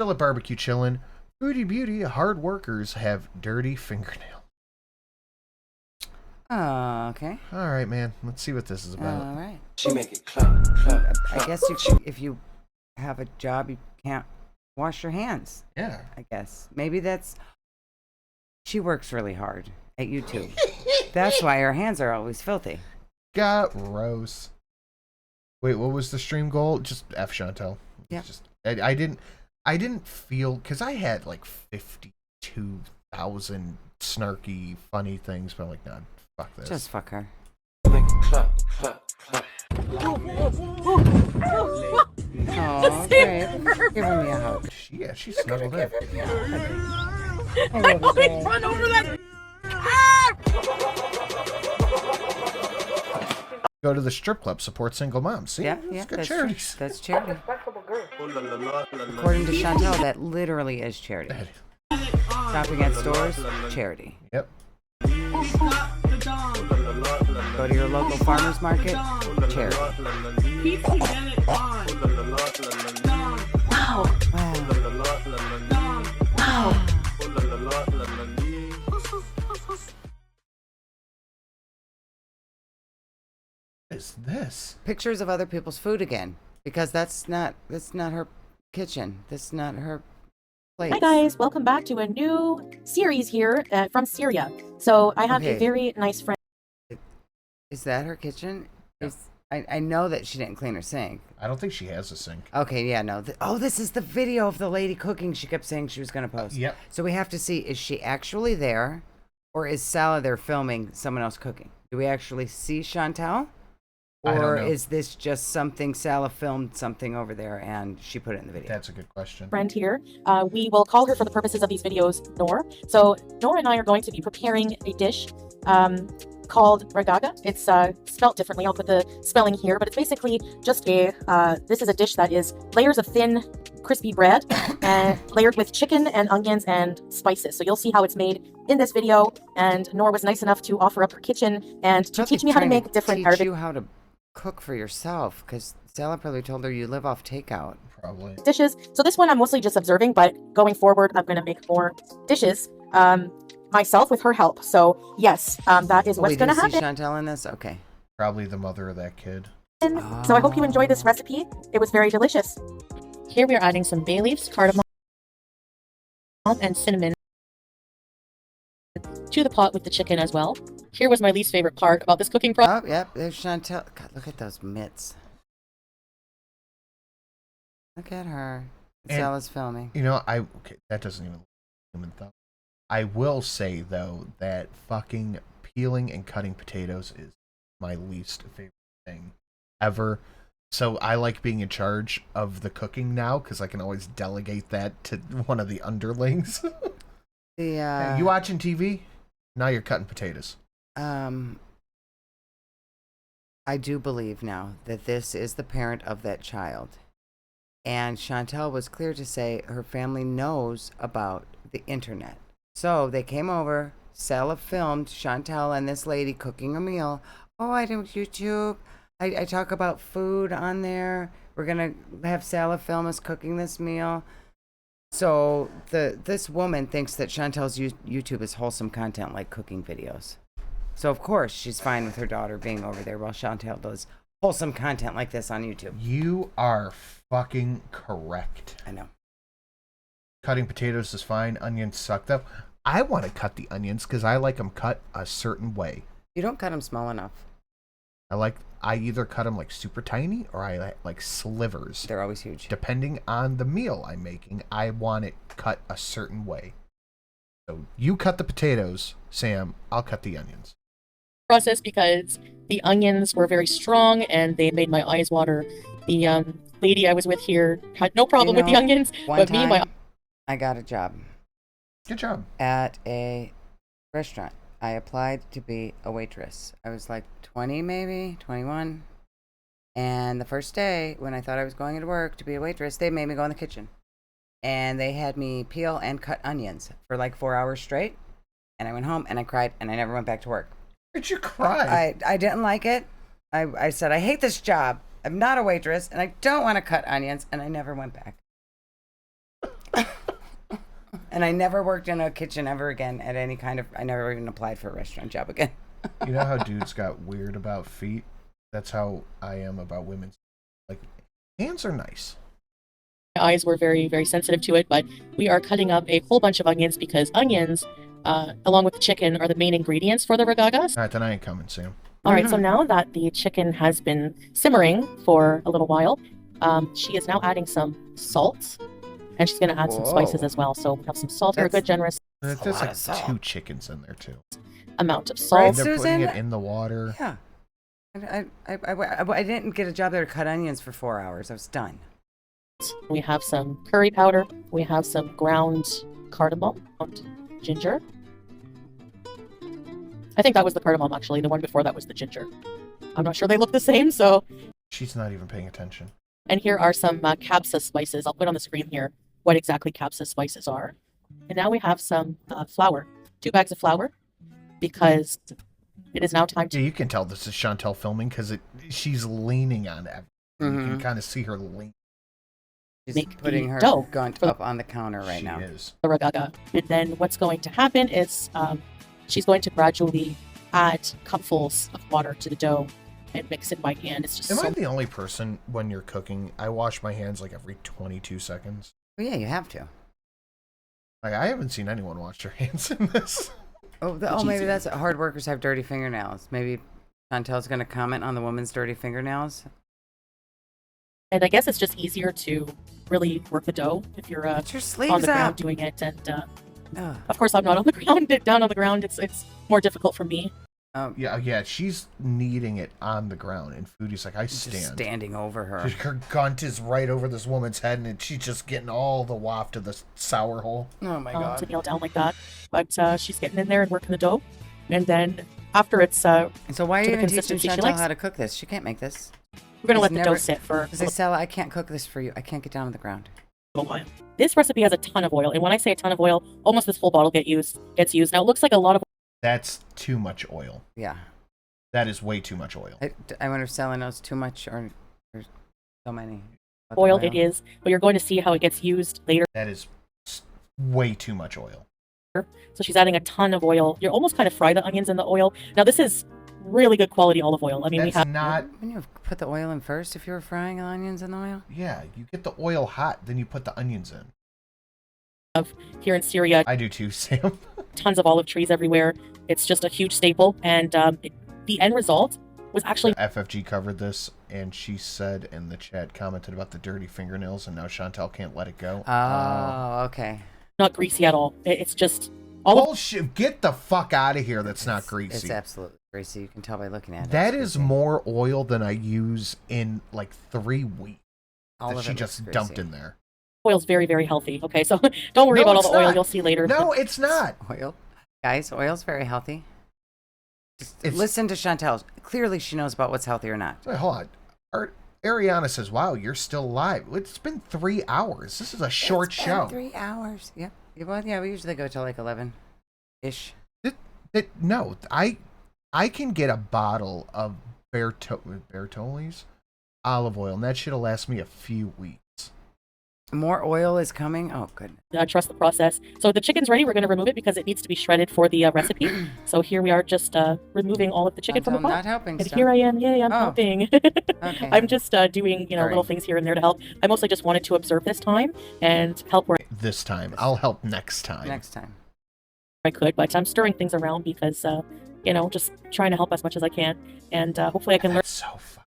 Still at barbecue chillin'. Foodie beauty, hard workers have dirty fingernails. Oh, okay. All right, man. Let's see what this is about. All right. She make it clap, clap. I guess if you have a job, you can't wash your hands. Yeah. I guess. Maybe that's... She works really hard at YouTube. That's why her hands are always filthy. Got gross. Wait, what was the stream goal? Just F Chantel. Yeah. Just I didn't feel, because I had like 52,000 snarky, funny things, but I'm like, nah, fuck this. Just fuck her. Make it clap, clap, clap. Oh, great. Giving me a hug. Yeah, she snuggled in. Run over that. Go to the strip club, support single moms. See? Yeah, It's good that's charities. True. That's charity. According to Chantel, that literally is charity. Shopping at stores, charity. Yep. Go to your local farmer's market, charity. Wow. Wow. What is this? Pictures of other people's food again, because that's not her kitchen. That's not her place. Hi guys, welcome back to a new series here from Syria. So I have Okay. a very nice friend. Is that her kitchen? Yeah. I know that she didn't clean her sink. I don't think she has a sink. Okay, yeah, no. This is the video of the lady cooking she kept saying she was going to post. Yep. So we have to see, is she actually there, or is Sala there filming someone else cooking? Do we actually see Chantel? I don't Or know. is this just something, Sala filmed something over there and she put it in the video? That's a good question. Friend here. We will call her for the purposes of these videos Noor. So Noor and I are going to be preparing a dish called ragaga. It's spelt differently. I'll put the spelling here, but it's basically just this is a dish that is layers of thin, crispy bread and layered with chicken and onions and spices. So you'll see how it's made in this video. And Noor was nice enough to offer up her kitchen and to teach me how to make different teach Arabic you how to cook for yourself, because Sala probably told her you live off takeout. Probably. dishes. So this one I'm mostly just observing, but going forward, I'm going to make more dishes myself with her help. So yes, that is what's going to happen. See Chantel in this? Okay. Probably the mother of that kid. So I hope you enjoy this recipe. It was very delicious. Here we are adding some bay leaves, cardamom, and cinnamon to the pot with the chicken as well. Here was my least favorite part about this cooking process. Oh, yep. There's Chantel. God, look at those mitts. Look at her. And- Sala's filming. You know, okay, that doesn't even human thought. I will say though that fucking peeling and cutting potatoes is my least favorite thing ever. So I like being in charge of the cooking now because I can always delegate that to one of the underlings. The Hey, you watching TV? Now you're cutting potatoes. I do believe now that this is the parent of that child. And Chantel was clear to say her family knows about the internet. So they came over, Sala filmed Chantel and this lady cooking a meal. Oh, I do YouTube. I talk about food on there. We're going to have Sala film us cooking this meal. So this woman thinks that Chantel's YouTube is wholesome content like cooking videos. So of course she's fine with her daughter being over there while Chantel does wholesome content like this on YouTube. You are fucking correct. I know. Cutting potatoes is fine. Onions suck though. I want to cut the onions because I like them cut a certain way. You don't cut them small enough. I either cut them like super tiny or I like slivers. They're always huge. Depending on the meal I'm making, I want it cut a certain way. So you cut the potatoes, Sam. I'll cut the onions. Process because the onions were very strong and they made my eyes water. The lady I was with here had no problem with the onions, but me and my I got a job Good job. at a restaurant. I applied to be a waitress. I was like 20 maybe, 21. And the first day when I thought I was going into work to be a waitress, they made me go in the kitchen. And they had me peel and cut onions for like 4 hours straight. And I went home and I cried and I never went back to work. Did you cry? I didn't like it. I said, I hate this job. I'm not a waitress and I don't want to cut onions. And I never went back. And I never worked in a kitchen ever again at any kind of. I never even applied for a restaurant job again. You know how dudes got weird about feet? That's how I am about women's. Like, hands are nice. My eyes were very, very sensitive to it, but we are cutting up a whole bunch of onions because onions, along with the chicken, are the main ingredients for the ragagas. All right, then I ain't coming, Sam. All right, so now that the chicken has been simmering for a little while, she is now adding some salt, and she's going to add some spices as well. So we have some salt here, a good generous There's a lot like of salt. 2 chickens in there, too. amount of Right, salt. They're Susan? putting it in the water. Yeah. I didn't get a job there to cut onions for 4 hours. I was done. We have some curry powder. We have some ground cardamom, ginger. I think that was the cardamom, actually. The one before that was the ginger. I'm not sure they look the same, so... She's not even paying attention. And here are some capsa spices. I'll put on the screen here what exactly capsa spices are. And now we have some flour. 2 bags of flour, because it is now time to... Yeah, you can tell this is Chantel filming because she's leaning on it. You can kind of see her lean. She's Make putting the her dough gunt for the- up on the counter right She now. is. the ragaga. And then what's going to happen is she's going to gradually add cupfuls of water to the dough and mix it by hand. It's just Am so I the only person when you're cooking? I wash my hands like every 22 seconds. Well, yeah, you have to. Like, I haven't seen anyone wash their hands in this. Maybe that's hard workers have dirty fingernails. Maybe Chantel's going to comment on the woman's dirty fingernails. And I guess it's just easier to really work the dough if you're Put your on sleeves the ground up. doing it. And Ugh. of course, I'm not on the ground. Down on the ground, it's more difficult for me. Yeah, she's kneading it on the ground, and Foodie's like, I Just stand. standing over her. Her gunt is right over this woman's head, and she's just getting all the waft of the sour hole. Oh my To god. kneel down like that. But she's getting in there and working the dough. And then after it's, we're And so why are to you the even teaching consistency she Chantel likes. how to cook this? She can't make this. going to She's let the never- dough sit for Because they sell, I can't cook this for you. I can't get down on the ground. a while. This recipe has a ton of oil. And when I say a ton of oil, almost this whole bottle gets used. Now, it looks like a lot of That's too much oil. Yeah. That is way too much oil. I wonder if Sally knows too much or so many. about the oil it is. But you're going to see how it gets used later. That is way too much oil. So she's adding a ton of oil. You almost kind of fry the onions in the oil. Now, this is really good quality olive oil. I mean, That's we have not... Wouldn't you put the oil in first if you were frying the onions in the oil? Yeah, you get the oil hot, then you put the onions in. here in Syria I do too, Sam. tons of olive trees everywhere. It's just a huge staple. And the end result was actually FFG covered this, and she said in the chat, commented about the dirty fingernails, and now Chantel can't let it go. Oh, okay. not greasy at all. It's just olive Bullshit. Get the fuck out of here. That's not It's greasy. absolutely greasy. You can tell by looking at it. That It's is greasy. more oil than I use in like 3 weeks All that of she it just looks dumped greasy. in there. oil's very, very healthy. Okay, so don't worry No, about all it's the oil. not. You'll see later. No, it's not. Oil? Guys, oil's very healthy. Just It's- listen to Chantel. Clearly she knows about what's healthy or not. Wait, hold on. Ariana says, wow, you're still alive. It's been 3 hours. This is a short It's been show. 3 hours. Yep. Well, yeah, we usually go till like 11-ish. No, I can get a bottle of Bertolli's olive oil, and that shit'll last me a few weeks. More oil is coming. Oh, goodness. Trust the process. So the chicken's ready. We're going to remove it because it needs to be shredded for the recipe. So here we are just removing all of the chicken from the Chantel pot. not helping And stuff. here I am. Yay, I'm Oh. helping. Okay. I'm just doing, Sorry. little things here and there to help. I mostly just wanted to observe this time and help where This time. I'll help next time. Next time. I could, but I'm stirring things around because, just trying to help as much as I can. And hopefully I can learn That's so fun.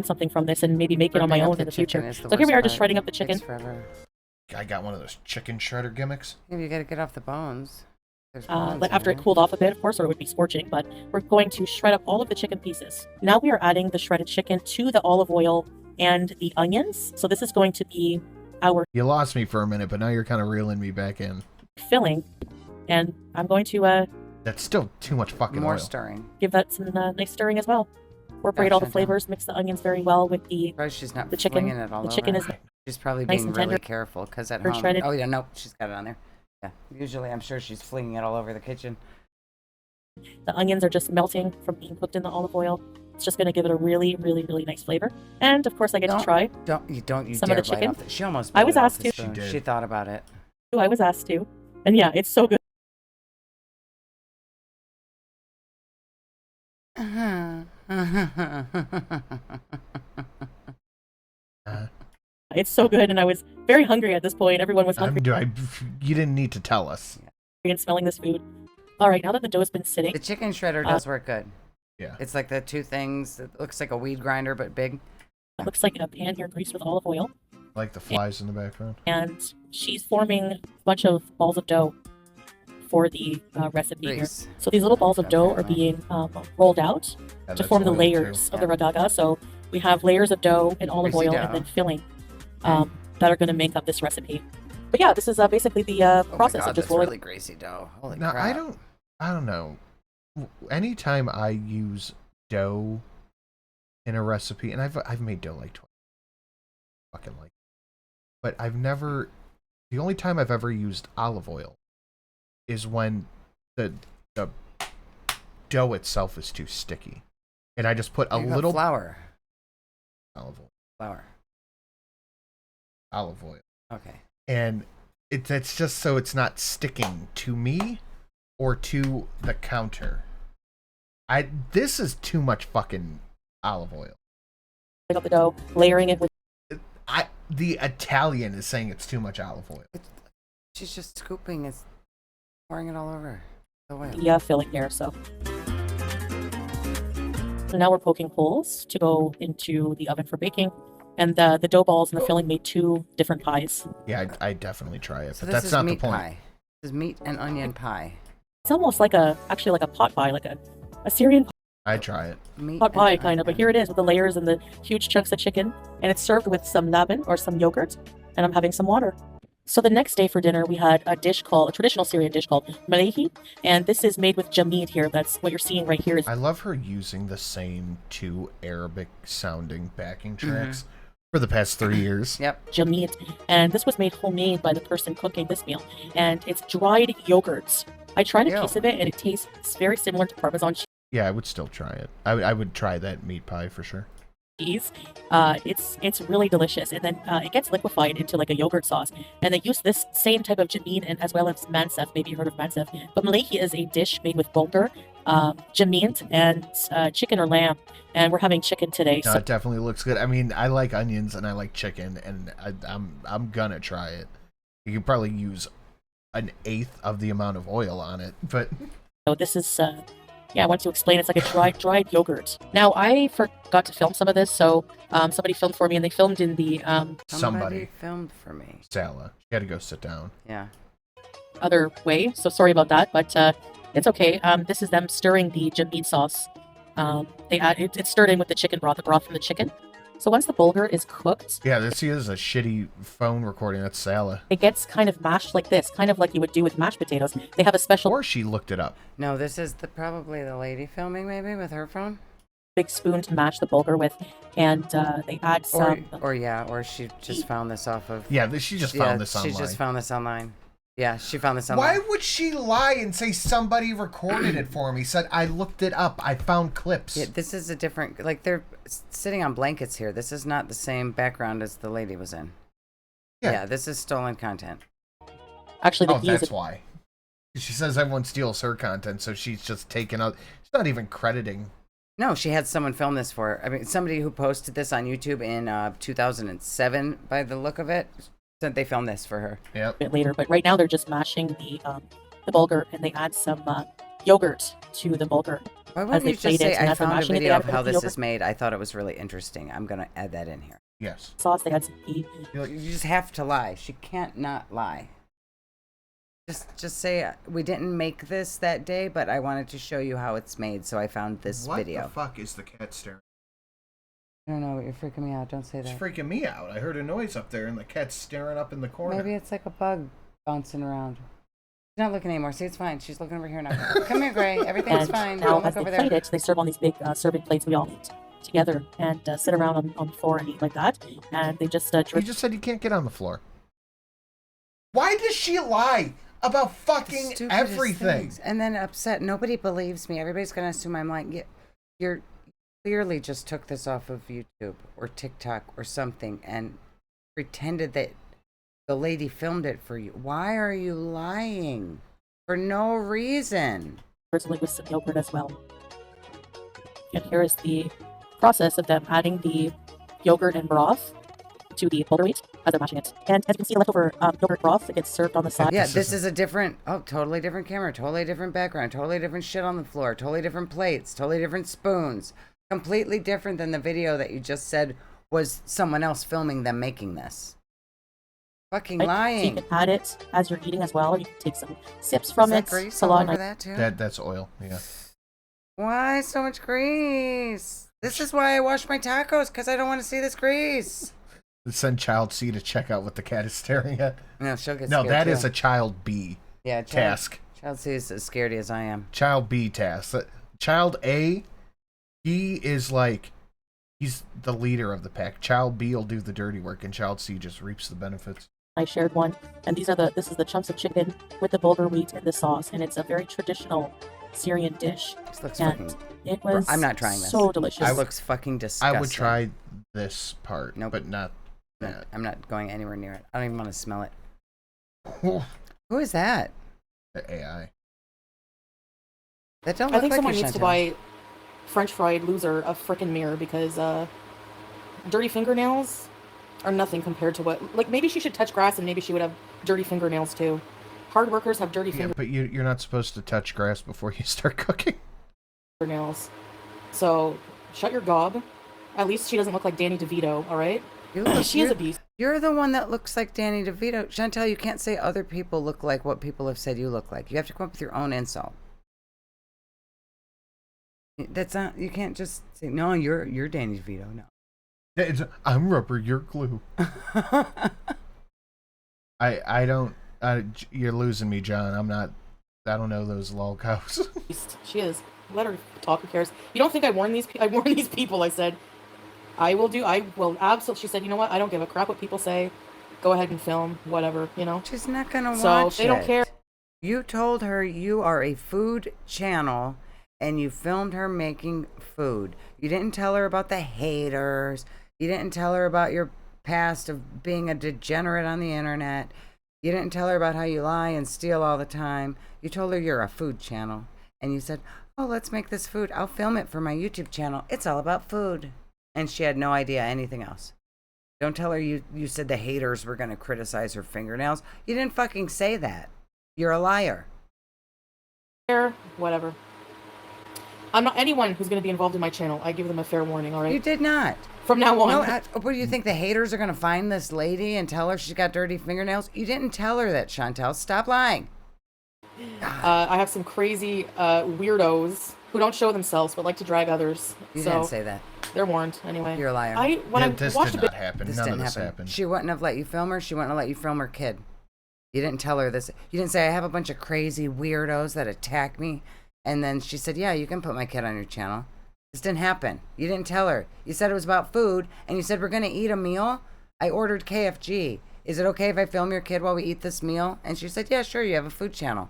something from this and maybe make it on my Ripping up own in the future. chicken is the So here we worst are just part. shredding up the chicken. Takes forever. I got one of those chicken shredder gimmicks. Maybe you gotta get off the bones. There's bones But in after it there. cooled off a bit, of course, or it would be scorching. But we're going to shred up all of the chicken pieces. Now we are adding the shredded chicken to the olive oil and the onions. So this is going to be our You lost me for a minute, but now you're kind of reeling me back in. filling. And I'm going to That's still too much fucking More oil. stirring. give that some nice stirring as well. Incorporate all the Gotcha. flavors, mix the onions very well with the Probably she's not The chicken- flinging it all the chicken over. is She's probably nice being and really tender. careful because at Or home. shredded. Oh yeah, nope, she's got it on there. Yeah. Usually, I'm sure she's flinging it all over the kitchen. The onions are just melting from being cooked in the olive oil. It's just going to give it a really, really, really nice flavor. And of course, I get to try. Don't you Some of dare the bite chicken. off the, she almost I bit was it off asked the to. spoon. She did. She thought about it. I was asked to. And yeah, it's so good. It's so good, and I was very hungry at this point. Everyone was hungry You didn't need to tell us. and smelling this food. All right, now that the dough has been sitting, The chicken shredder does work good. Yeah. It's like the two things. It looks like a weed grinder, but big. it looks like a pan here greased with olive oil, Like the flies in the background. and she's forming a bunch of balls of dough for the recipe here. Grease. So these little balls of dough are being rolled out Yeah, to that's form the oil, too. layers of the ragaga. So we have layers of dough and olive Greasy oil dough. and then filling that are going to make up this recipe. But yeah, this is basically the Oh process my God, of just that's rolling. really greasy dough. Holy Now, crap. I don't know. Anytime I use dough in a recipe, and I've made dough like twice. Fucking like. But the only time I've ever used olive oil is when the dough itself is too sticky. And I just put a You got little flour. olive oil. Flour. Olive oil. Okay. And it's just so it's not sticking to me or to the counter. This is too much fucking olive oil. Up the dough, layering it with The Italian is saying it's too much olive oil. She's just scooping. It's pouring it all over the oil. the filling here. So now we're poking holes to go into the oven for baking. And the dough balls and the filling made 2 different pies. Yeah, I definitely try it, So but this that's is not the meat point. pie. This is meat and onion pie. It's almost like actually like a pot pie, like a Syrian I try it. Meat pot pie and kind of. But onion. here it is with the layers and the huge chunks of chicken. And it's served with some laban or some yogurt. And I'm having some water. So the next day for dinner, we had a traditional Syrian dish called malehi. And this is made with JaMBeans here. That's what you're seeing right here. Is I love her using the same 2 Arabic sounding backing tracks for the past 3 years. Yep. JaMBeans. And this was made homemade by the person cooking this meal. And it's dried yogurts. I tried a Ew. piece of it, and it tastes very similar to Parmesan Yeah, I would still try it. I would try that meat pie for sure. cheese. It's really delicious, and then it gets liquefied into like a yogurt sauce. And they use this same type of JaMBean and as well as mansef. Maybe you heard of mansef, but malehi is a dish made with bulgur, JaMBeans, and chicken or lamb. And we're having chicken today. No, So it definitely looks good. I mean, I like onions and I like chicken, and I'm gonna try it. You could probably use 1/8 of the amount of oil on it, but this is I want to explain. It's like a dried yogurt. Now I forgot to film some of this, so somebody filmed for me, and they filmed in the somebody filmed for me. Sala, you gotta go sit down. Yeah. other way. So sorry about that, but it's okay. This is them stirring the JaMBean sauce. They add it's stirred in with the chicken broth, the broth from the chicken. So once the bulgur is cooked, Yeah, this is a shitty phone recording. That's Sala. it gets kind of mashed like this, kind of like you would do with mashed potatoes. They have a special Or she looked it up. No, this is probably the lady filming maybe with her phone. big spoon to mash the bulgur with, and they add some. Or she just found this off of. Yeah, she just found this online. She just found this online. Yeah, she found this online. Why would she lie and say somebody recorded it for me? Said I looked it up. I found clips. Yeah, this is a different. Like they're sitting on blankets here. This is not the same background as the lady was in. Yeah, this is stolen content. Actually, the Oh, key is that's why. She says everyone steals her content, so she's just taking out. She's not even crediting. No, she had someone film this for her. I mean, somebody who posted this on YouTube in 2007, by the look of it, said they filmed this for her. Yep. a bit later, but right now they're just mashing the bulgur, and they add some yogurt to the bulgur. Why As wouldn't they you just played it, say, and I as they're found a mashing it, they video add of a bit how of the this yogurt. is made. I thought it was really interesting. I'm going to add that in here. Yes. Sauce, they add some ghee. You just have to lie. She can't not lie. Just say, we didn't make this that day, but I wanted to show you how it's made, so I found this video. What the fuck is the cat staring? I don't know, you're freaking me out. Don't say It's that. freaking me out. I heard a noise up there, and the cat's staring up in the corner. Maybe it's like a bug bouncing around. She's not looking anymore. See, it's fine. She's looking over here now. Come here, Gray. Everything's And fine. now, Don't as look they over plate there. it, they serve on these big serving plates. We all eat together and sit around on the floor and eat like that. And they just You drip. just said you can't get on the floor. Why does she lie about fucking Stupidest everything? things. And then upset. Nobody believes me. Everybody's going to assume I'm like, yeah, you're clearly just took this off of YouTube or TikTok or something and pretended that The lady filmed it for you. Why are you lying? For no reason. personally with some yogurt as well. And here is the process of them adding the yogurt and broth to the Exelereight as they're mashing it. And as you can see, leftover yogurt broth, it gets served on the side. Yeah, this is a different, totally different camera, totally different background, totally different shit on the floor, totally different plates, totally different spoons. Completely different than the video that you just said was someone else filming them making this. Fucking lying. So you can add it as you're eating as well, or you can take some sips from it. Grease all over that too? That's oil, yeah. Why so much grease? This is why I wash my tacos, because I don't want to see this grease. Send child C to check out what the cat is staring at. No, she'll get No, scared that too. is a child B task. Child C is as scaredy as I am. Child B task. Child A, he is like, he's the leader of the pack. Child B will do the dirty work, and Child C just reaps the benefits. I shared one, and this is the chunks of chicken with the bulgur wheat and the sauce, and it's a very traditional Syrian dish. This looks and fucking... it was I'm not trying this. So delicious. This looks fucking disgusting. I would try this part, Nope. but not that. I'm not going anywhere near it. I don't even want to smell it. Who is that? The AI. That don't I look think like someone you, needs to Chantal. buy French fried loser a freaking mirror, because dirty fingernails are nothing compared to what, like, maybe she should touch grass and maybe she would have dirty fingernails too. Hard workers have dirty Yeah, but you're not supposed to touch grass before you start cooking. fingernails. So shut your gob. At least she doesn't look like Danny DeVito, all right? She is a beast. You're the one that looks like Danny DeVito. Chantal, you can't say other people look like what people have said you look like. You have to come up with your own insult. That's not, you can't just say, no, you're Danny DeVito. No. I'm rubber, you're glue. I don't, you're losing me, John. I don't know those lol cows. She is. Let her talk, who cares? You don't think I warned these people? I said, I will absolutely. She said, you know what? I don't give a crap what people say. Go ahead and film, whatever, you know? She's not going to watch So if they don't care. You told her you are a food channel and you filmed her making food. You didn't tell her about the haters. You didn't tell her about your past of being a degenerate on the internet. You didn't tell her about how you lie and steal all the time. You told her you're a food channel. And you said, oh, let's make this food. I'll film it for my YouTube channel. It's all about food. And she had no idea anything else. Don't tell her you said the haters were going to criticize her fingernails. You didn't fucking say that. You're a liar. Whatever. I'm not anyone who's going to be involved in my channel. I give them a fair warning, all right? You did not. From now on. No, what do you think? The haters are going to find this lady and tell her she's got dirty fingernails? You didn't tell her that, Chantal. Stop lying. I have some crazy weirdos who don't show themselves but like to drag others. You so didn't say that. They're warned anyway. You're a liar. This did not happen. This None didn't of this happen. happened. She wouldn't have let you film her. She wouldn't have let you film her kid. You didn't tell her this. You didn't say, I have a bunch of crazy weirdos that attack me. And then she said, yeah, you can put my kid on your channel. This didn't happen. You didn't tell her. You said it was about food, and you said, we're going to eat a meal. I ordered KFG. Is it okay if I film your kid while we eat this meal? And she said, yeah, sure, you have a food channel.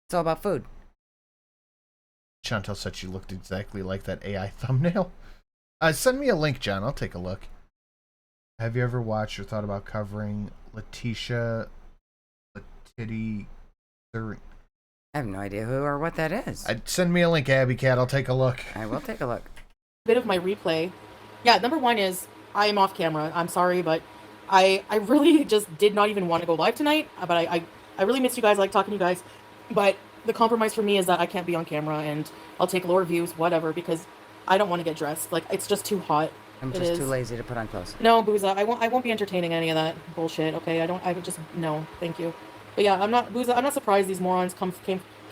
It's all about food. Chantal said she looked exactly like that AI thumbnail. Send me a link, John. I'll take a look. Have you ever watched or thought about covering Letitia Latiti? I have no idea who or what that is. Send me a link, Abby Cat. I'll take a look. I will take a look. Bit of my replay. Yeah, number one is I am off camera. I'm sorry, but I really just did not even want to go live tonight. But I really miss you guys. I like talking to you guys. But the compromise for me is that I can't be on camera, and I'll take lower views, whatever, because I don't want to get dressed. Like, it's just too hot. I'm just too lazy to put on clothes. No, Booza, I won't be entertaining any of that bullshit. Okay, I would just no, thank you. But yeah, I'm not surprised these morons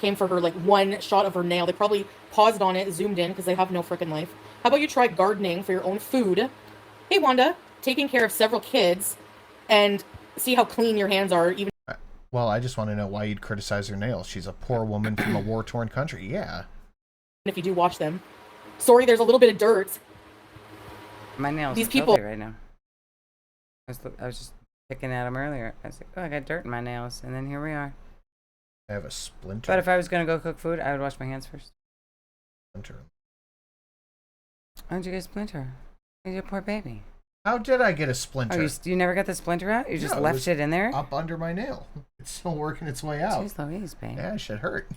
came for her, like, one shot of her nail. They probably paused on it, zoomed in, because they have no freaking life. How about you try gardening for your own food? Hey, Wanda, taking care of several kids, and see how clean your hands are. Even Well, I just want to know why you'd criticize her nails. She's a poor woman from a war-torn country. Yeah. if you do watch them. Sorry, there's a little bit of dirt. My nails These are people filthy right now. I was just picking at them earlier. I was like, oh, I got dirt in my nails. And then here we are. I have a splinter. But if I was going to go cook food, I would wash my hands first. Splinter. Why don't you get a splinter? You're a poor baby. How did I get a Oh, splinter? you never got the splinter out? You just No, it left was it in there? up under my nail. It's still working its way out. Jeez Louise, babe. Yeah, shit hurt.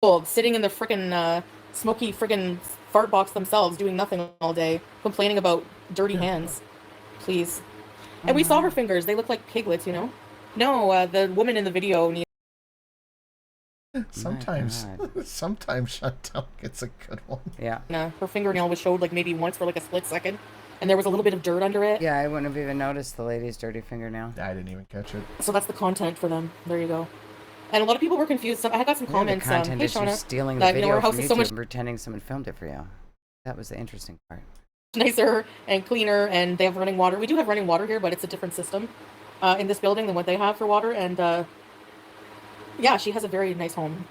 People sitting in the frickin' smoky frickin' fart box themselves, doing nothing all day, complaining about dirty hands. Please. And we saw her fingers. They look like piglets, you know? No, the woman in the video needs. Sometimes Chantel gets a good one. Yeah. Her fingernail was showed like maybe once for like a split second, and there was a little bit of dirt under it. Yeah, I wouldn't have even noticed the lady's dirty fingernail. I didn't even catch it. So that's the content for them. There you go. And a lot of people were confused. So I got some comments. The content Hey, is you Shauna, stealing the that, you know, video our house from is YouTube so much and pretending someone filmed it for you. That was the interesting part. nicer and cleaner, and they have running water. We do have running water here, but it's a different system in this building than what they have for water. And yeah, she has a very nice home.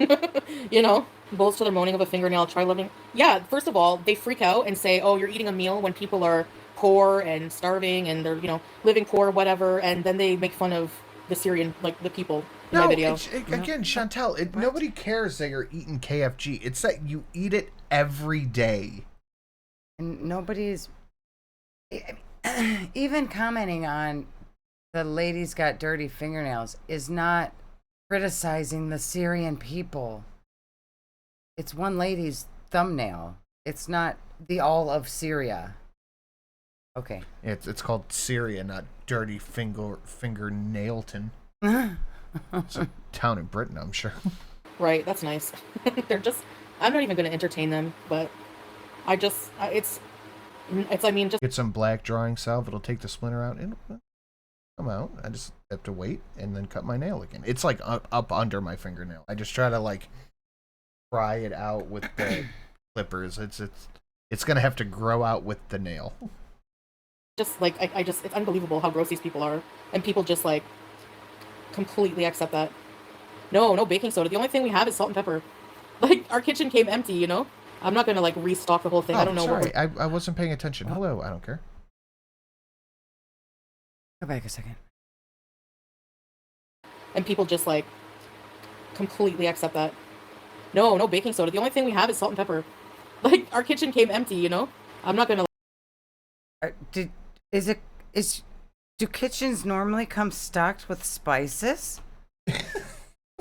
You know, bulls to their moaning of a fingernail. Try living. Yeah, first of all, they freak out and say, "Oh, you're eating a meal," when people are poor and starving and they're, you know, living poor, whatever. And then they make fun of the Syrian, like the people in my video. Again, Chantel, nobody cares that you're eating KFG. It's that you eat it every day. And nobody's even commenting on the lady's got dirty fingernails is not criticizing the Syrian people. It's one lady's thumbnail. It's not the all of Syria. Okay. It's called Syria, not Dirty Fingernailton. It's a town in Britain, I'm sure. Right, that's nice. They're just, I'm not even going to entertain them, but I just, I mean, just Get some black drawing salve. It'll take the splinter out and it'll come out. I just have to wait and then cut my nail again. It's like up under my fingernail. I just try to like pry it out with the clippers. It's gonna have to grow out with the nail. just like, I just, it's unbelievable how gross these people are. And people just like completely accept that. No baking soda. The only thing we have is salt and pepper. Like, our kitchen came empty, you know? I'm not gonna like restock the whole thing. I don't know. Sorry, I wasn't paying attention. Hello, I don't care. Go back a second. And people just like completely accept that. No baking soda. The only thing we have is salt and pepper. Like, our kitchen came empty, you know? I'm not gonna. Do kitchens normally come stocked with spices?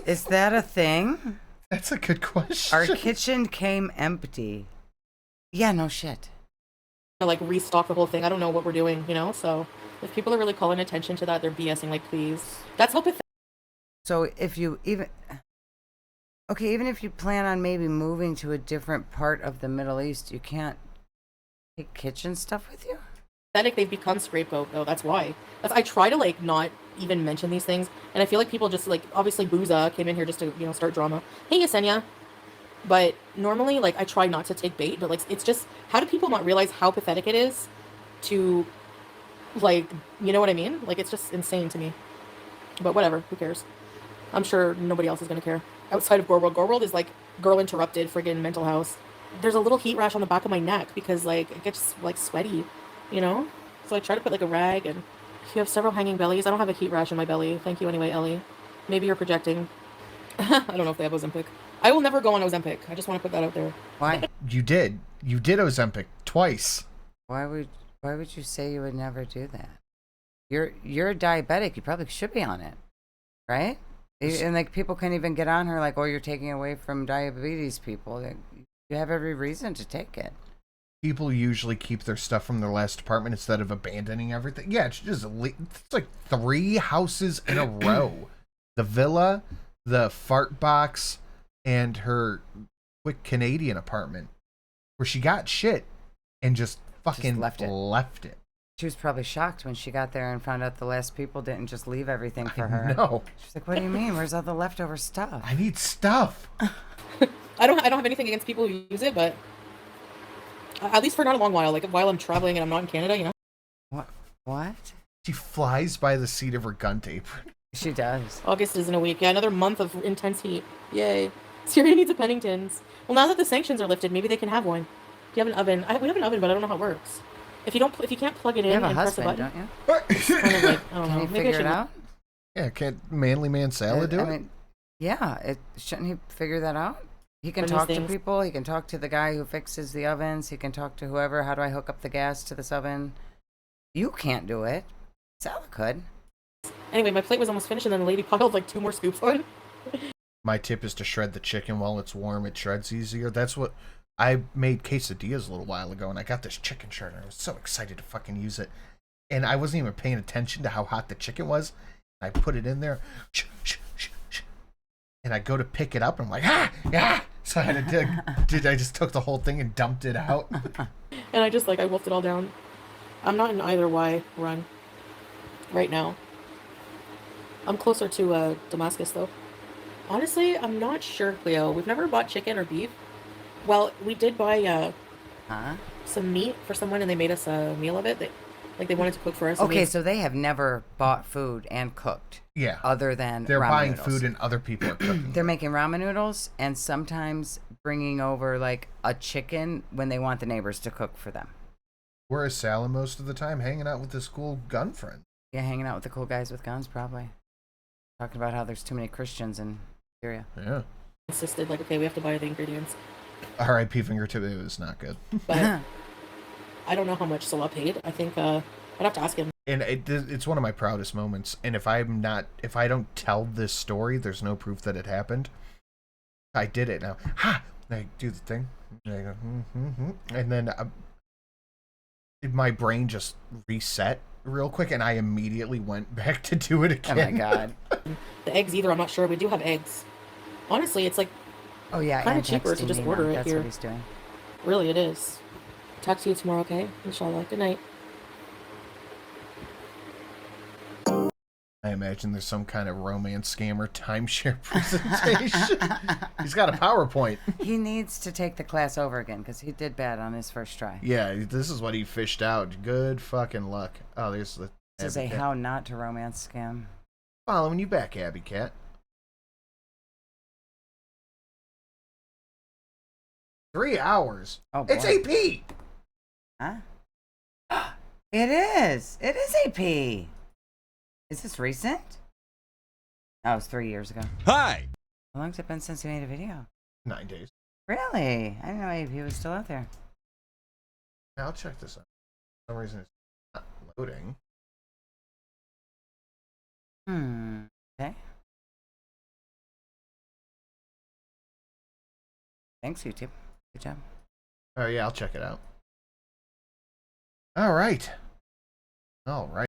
Is that a thing? That's a good question. Our kitchen came empty. Yeah, no shit. Like restock the whole thing. I don't know what we're doing, you know? So if people are really calling attention to that, they're BSing, like, please. That's how pathetic. So if you even if you plan on maybe moving to a different part of the Middle East, you can't take kitchen stuff with you? They've become scapegoat, though. That's why. I try to like not even mention these things, and I feel like people just like, obviously Booza came in here just to, you know, start drama. Hey, Yesenia. But normally, like, I try not to take bait, but like, it's just, how do people not realize how pathetic it is to, like, you know what I mean? Like, it's just insane to me. But whatever, who cares? I'm sure nobody else is gonna care outside of Gore World. Gore World is like girl interrupted friggin' mental house. There's a little heat rash on the back of my neck because like it gets like sweaty, you know? So I try to put like a rag, and if you have several hanging bellies, I don't have a heat rash in my belly. Thank you anyway, Ellie. Maybe you're projecting. I don't know if they have Ozempic. I will never go on Ozempic. I just want to put that out there. Why? You did Ozempic twice. Why would you say you would never do that? You're diabetic. You probably should be on it, right? And like people can't even get on her like, oh, you're taking away from diabetes people. You have every reason to take it. People usually keep their stuff from their last apartment instead of abandoning everything. Yeah, it's like 3 houses in a row. The villa, the fart box, and her quick Canadian apartment where she got shit and just fucking left it. She was probably shocked when she got there and found out the last people didn't just leave everything for her. No. She's like, what do you mean? Where's all the leftover stuff? I need stuff. I don't have anything against people who use it, but at least for not a long while, like while I'm traveling and I'm not in Canada, you know? What? She flies by the seat of her gun apron. She does. August is in a week. Yeah, another month of intense heat. Yay. Syria needs a Pennington's. Well, now that the sanctions are lifted, maybe they can have one. Do you have an oven? We have an oven, but I don't know how it works. If you can't plug it in You have a and husband, press a button, don't you? it's kind of like, I don't Can know. you Maybe I figure should. it out? Yeah, can't Manly Man Salad do it? Yeah, shouldn't he figure that out? He can Learn these talk to things. people. He can talk to the guy who fixes the ovens. He can talk to whoever. How do I hook up the gas to this oven? You can't do it. Sally could. Anyway, my plate was almost finished, and then the lady piled like 2 more scoops on. My tip is to shred the chicken while it's warm. It shreds easier. That's what I made quesadillas a little while ago, and I got this chicken shredder. I was so excited to fucking use it, and I wasn't even paying attention to how hot the chicken was. I put it in there, and I go to pick it up, and I'm like, ah. So I had to I just took the whole thing and dumped it out. And I wolfed it all down. I'm not in either Y run right now. I'm closer to Damascus, though. Honestly, I'm not sure, Cleo. We've never bought chicken or beef. Well, we did buy some meat for someone, and they made us a meal of it. They wanted to cook for us. Okay, so they have never bought food and cooked. Yeah. Other than they're ramen buying noodles. food and other people are cooking. They're making ramen noodles and sometimes bringing over like a chicken when they want the neighbors to cook for them. Where is Sally most of the time? Hanging out with his cool gun friend. Yeah, hanging out with the cool guys with guns, probably. Talking about how there's too many Christians in Syria. Yeah. Insisted, okay, we have to buy the ingredients. R.I.P. fingertip. It was not good. But I don't know how much Salah paid. I think I'd have to ask him. And it's one of my proudest moments. And if I don't tell this story, there's no proof that it happened. I did it now. Ha! I do the thing. And I go, and then my brain just reset real quick, and I immediately went back to do it again. Oh my god. The eggs either, I'm not sure. We do have eggs. Honestly, it's Oh yeah, kind and of cheaper to texting just me order now. it That's here. what he's doing. Really, it is. Talk to you tomorrow, okay? Inshallah. Good night. I imagine there's some kind of romance scammer timeshare presentation. He's got a PowerPoint. He needs to take the class over again because he did bad on his first try. Yeah, this is what he fished out. Good fucking luck. Oh, there's the. This is a Abby Cat. how not to romance scam. Following you back, Abby Cat. 3 hours. Oh boy. It's AP. Huh? It is. It is AP. Is this recent? Oh, it was 3 years ago. Hi! How long's it been since you made a video? 9 days. Really? I didn't know AP was still out there. Now I'll check this out. For some reason it's not loading. Okay. Thanks, YouTube. Good job. Oh yeah, I'll check it out. All right.